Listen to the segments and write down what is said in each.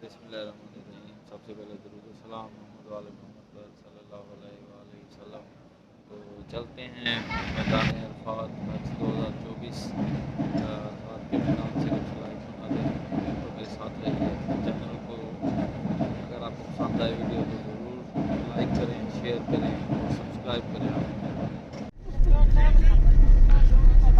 बिस्मिल्लाहिर्रहमानिर्रहीम। सबसे पहले दुरूद व सलाम मोहम्मद वाले मोहम्मद पर सल्लल्लाहु अलैहि वसल्लम। तो चलते हैं मैदान अरफात हज 2024 अरफात के मैदान से कुछ लाइव मनाज़िर। तो मेरे साथ रहिए। चैनल को अगर आपको पसंद आए वीडियो तो ज़रूर लाइक करें, शेयर करें और सब्सक्राइब करें।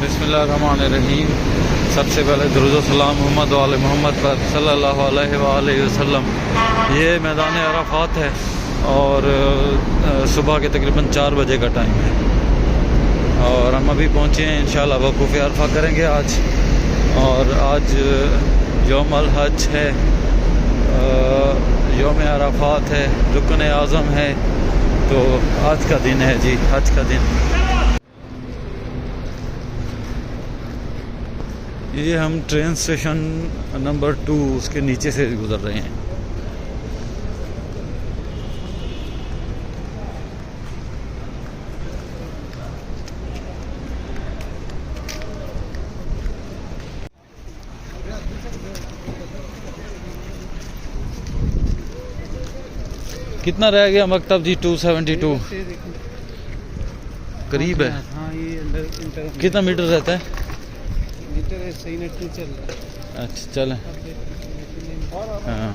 बिस्मिल्लाहिर्रहमानिर्रहीम। सबसे पहले दुरूद व सलाम मोहम्मद वाले मोहम्मद पर सल्लल्लाहु अलैहि वसल्लम। ये मैदान अरफात है और सुबह के तकरीबन 4 बजे का टाइम है और हम अभी पहुँचे हैं। इंशाल्लाह वक़ूफ़ अरफा करेंगे आज। और आज यौम अल हज है, यौम अरफात है, रुकन आज़म है। तो आज का दिन है जी, हज का दिन। ये हम ट्रेन स्टेशन नंबर 2 उसके नीचे से गुज़र रहे हैं। कितना रह गया मकतब जी? 272 करीब है। हाँ ये अंदर कितना मीटर रहता है? मीटर सही नेट नहीं चल रहा। अच्छा चलें। हाँ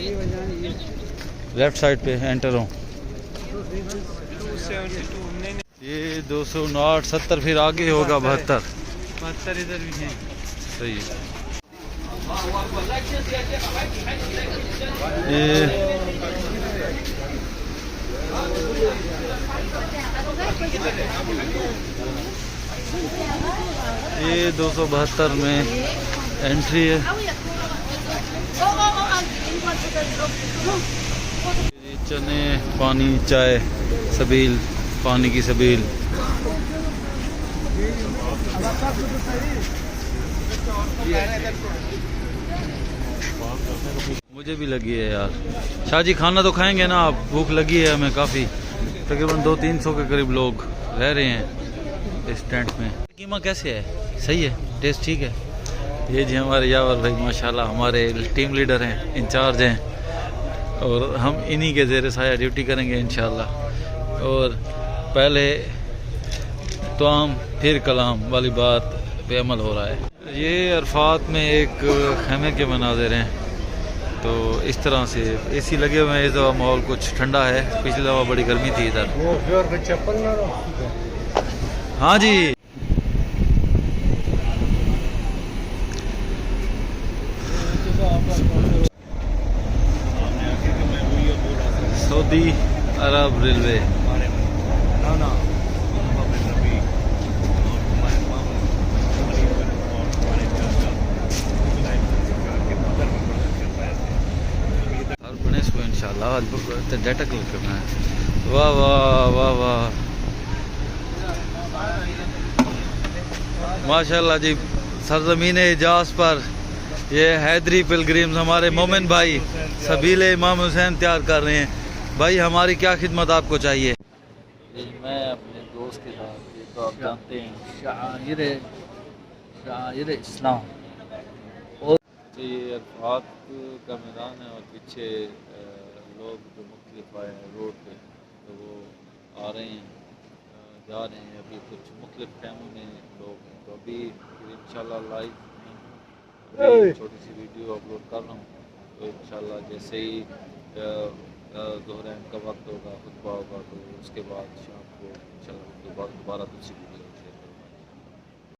ये वजह ये लेफ्ट साइड पे एंटर हो। 272 ये 259 70 फिर आगे होगा 72 इधर भी है। सही है। ये 272 में एंट्री है। चने, पानी, चाय, सबील, पानी की सबील। मुझे भी लगी है यार। शाह जी खाना तो खाएंगे ना आप? भूख लगी है हमें काफ़ी। तकरीबन 200-300 के करीब लोग रह रहे हैं इस टेंट में। कीमा कैसे है? सही है, टेस्ट ठीक है। ये जी हमारे यावर भाई माशाल्लाह हमारे टीम लीडर हैं, इंचार्ज हैं और हम इन्हीं के ज़ेर साया ड्यूटी करेंगे इंशाल्लाह। और पहले तमाम फिर कलाम वाली बात पे अमल हो रहा है। ये अरफात में एक खेमे के मनाज़िर हैं। तो इस तरह से एसी लगे हुए हैं। इस दफ़ा माहौल कुछ ठंडा है, पिछली दफ़ा बड़ी गर्मी थी इधर। हाँ जी। सऊदी अरब रेलवे। इंशाल्लाह आज डाटा क्लिक करना है। वाह वाह वाह वाह माशाल्लाह जी। सरज़मीन इजाज़ पर ये हैदरी पिलग्रिम्स हमारे मोमिन भाई सबील इमाम हुसैन तैयार कर रहे हैं। भाई हमारी क्या खिदमत आपको चाहिए? मैं अपने दोस्त के साथ, ये तो आप जानते हैं, शायर इस्लाम। और ये अरफात का मैदान है और पीछे लोग जो मुख्तलिफ आए हैं रोड पे, तो वो आ रहे हैं, जा रहे हैं। अभी कुछ मुख्तलिफ टाइमों में लोग हैं। तो अभी इंशाल्लाह लाइव छोटी सी वीडियो अपलोड कर रहा हूँ। तो इंशाल्लाह जैसे ही ज़ोहर का वक्त होगा, खुतबा होगा, तो उसके बाद शाम को इंशाल्लाह दोबारा दूसरी